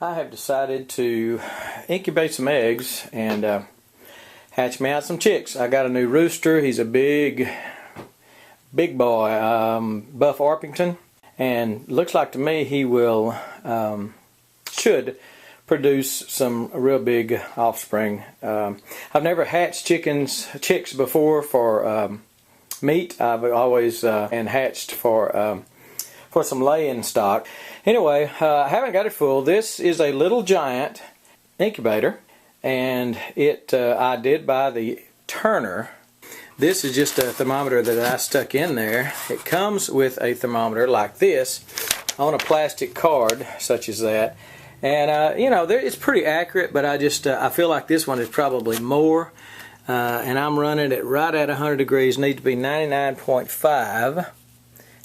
I have decided to incubate some eggs and hatch me out some chicks. I got a new rooster. He's a big boy, Buff Orpington, and looks like to me he will should produce some real big offspring. I've never hatched chicks before for meat. I've always and hatched for some laying stock. Anyway, I haven't got it full. This is a Little Giant incubator, and I did buy the Turner. This is just a thermometer that I stuck in there. It comes with a thermometer like this on a plastic card, such as that. And you know, it's pretty accurate, but I feel like this one is probably more. And I'm running it right at 100 degrees. Need to be 99.5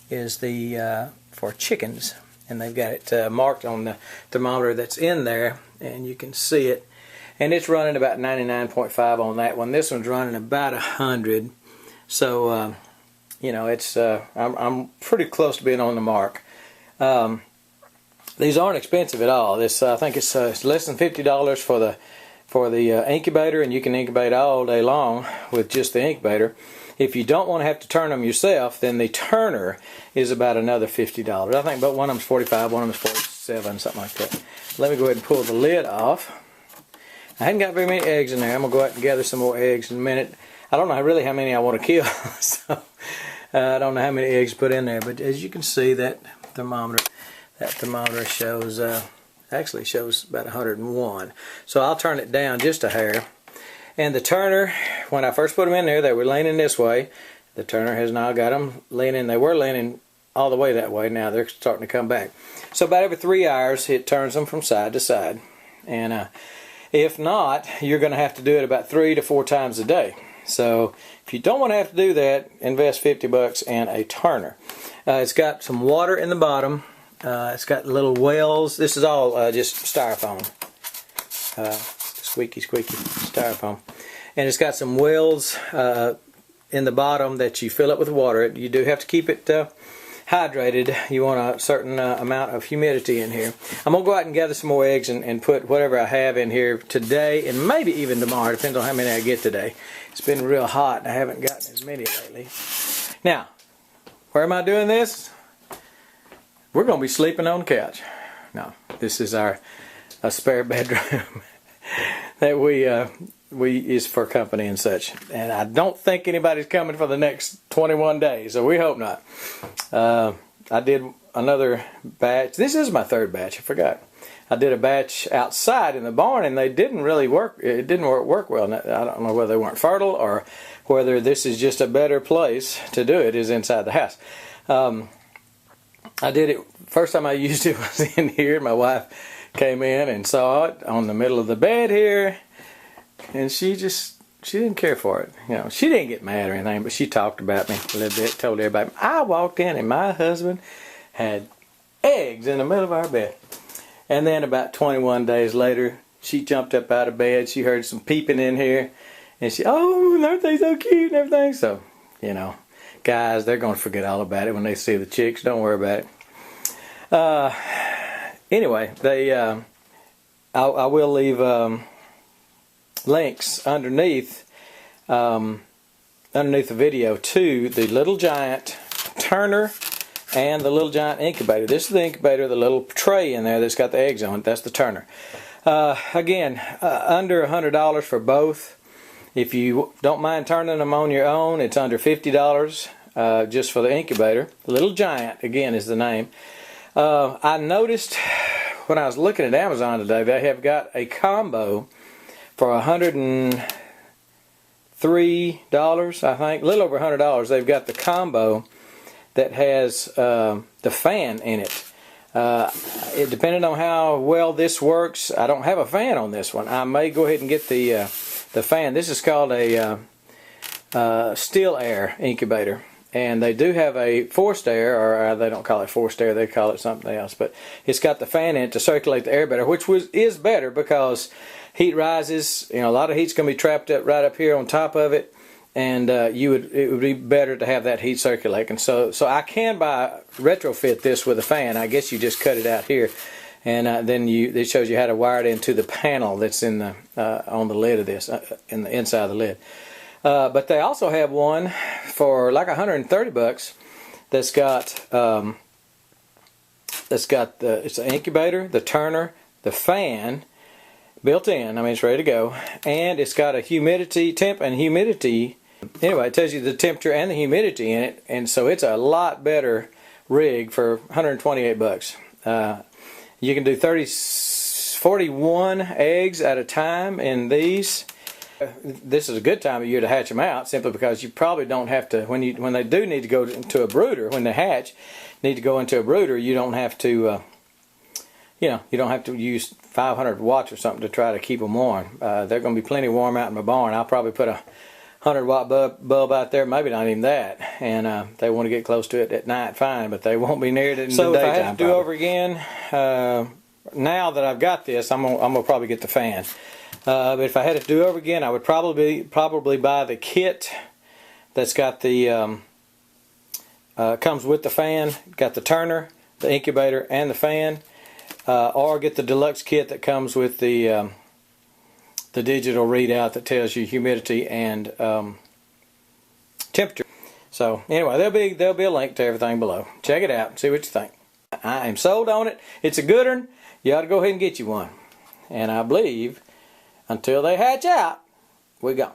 is the for chickens, and they've got it marked on the thermometer that's in there, and you can see it. And it's running about 99.5 on that one. This one's running about 100. So you know, it's I'm pretty close to being on the mark. These aren't expensive at all. This I think it's less than $50 for the incubator, and you can incubate all day long with just the incubator. If you don't want to have to turn them yourself, then the Turner is about another $50. I think, but one of them's $45, one of them's $47, something like that. Let me go ahead and pull the lid off. I haven't got very many eggs in there. I'm gonna go out and gather some more eggs in a minute. I don't know really how many I want to kill, so I don't know how many eggs to put in there. But as you can see, that thermometer shows actually shows about 101. So I'll turn it down just a hair. And the Turner, when I first put them in there, they were leaning this way. The Turner has now got them leaning. They were leaning all the way that way. Now they're starting to come back. So about every 3 hours, it turns them from side to side. And if not, you're going to have to do it about 3 to 4 times a day. So if you don't want to have to do that, invest $50 in a Turner. It's got some water in the bottom. It's got little wells. This is all just styrofoam. Squeaky styrofoam. And it's got some wells in the bottom that you fill up with water. You do have to keep it hydrated. You want a certain amount of humidity in here. I'm going to go out and gather some more eggs and put whatever I have in here today and maybe even tomorrow. Depends on how many I get today. It's been real hot and I haven't gotten as many lately. Now, where am I doing this? We're going to be sleeping on the couch. No, this is a spare bedroom that we use for company and such. And I don't think anybody's coming for the next 21 days, so we hope not. I did another batch. This is my third batch, I forgot. I did a batch outside in the barn, and they didn't really work. It didn't work well. I don't know whether they weren't fertile or whether this is just a better place to do it is inside the house. I did it, first time I used it was in here. My wife came in and saw it on the middle of the bed here, and she didn't care for it. You know, she didn't get mad or anything, but she talked about me a little bit, told everybody. I walked in and my husband had eggs in the middle of our bed. And then about 21 days later, she jumped up out of bed. She heard some peeping in here, and oh, everything's so cute and everything. So, you know, guys, they're going to forget all about it when they see the chicks. Don't worry about it. Anyway, I will leave links underneath the video to the Little Giant Turner and the Little Giant incubator. This is the incubator, the little tray in there that's got the eggs on it. That's the Turner. Again, under $100 for both. If you don't mind turning them on your own, it's under $50 just for the incubator. Little Giant, again, is the name. I noticed when I was looking at Amazon today, they have got a combo for $103, I think, a little over $100. They've got the combo that has the fan in it. Depending on how well this works, I don't have a fan on this one. I may go ahead and get the fan. This is called a Still Air incubator. And they do have a forced air, or they don't call it forced air, they call it something else. But it's got the fan in it to circulate the air better, which is better because heat rises. You know, a lot of heat's going to be trapped up right up here on top of it, and it would be better to have that heat circulating. So I can retrofit this with a fan. I guess you just cut it out here and then it shows you how to wire it into the panel that's in the on the lid of this, in the inside of the lid. But they also have one for like $130 that's got it's an incubator, the turner, the fan built in. I mean, it's ready to go, and it's got a temp and humidity. Anyway, it tells you the temperature and the humidity in it, and so it's a lot better rig for $128. You can do 41 eggs at a time in these. This is a good time of year to hatch them out, simply because you probably don't have to, when they do need to go into a brooder, when they hatch, need to go into a brooder, you don't have to, you don't have to use 500 watts or something to try to keep them warm. They're going to be plenty warm out in my barn. I'll probably put a 100-watt bulb out there, maybe not even that, and they want to get close to it at night, fine, but they won't be near it in the daytime. So if I have to do over again, now that I've got this, I'm gonna probably get the fan. But if I had to do over again, I would probably buy the kit that's got the comes with the fan, got the turner, the incubator, and the fan, or get the deluxe kit that comes with the digital readout that tells you humidity and temperature. So anyway, there'll be a link to everything below. Check it out and see what you think. I am sold on it. It's a good one. You ought to go ahead and get you one. And I believe until they hatch out, we're gone.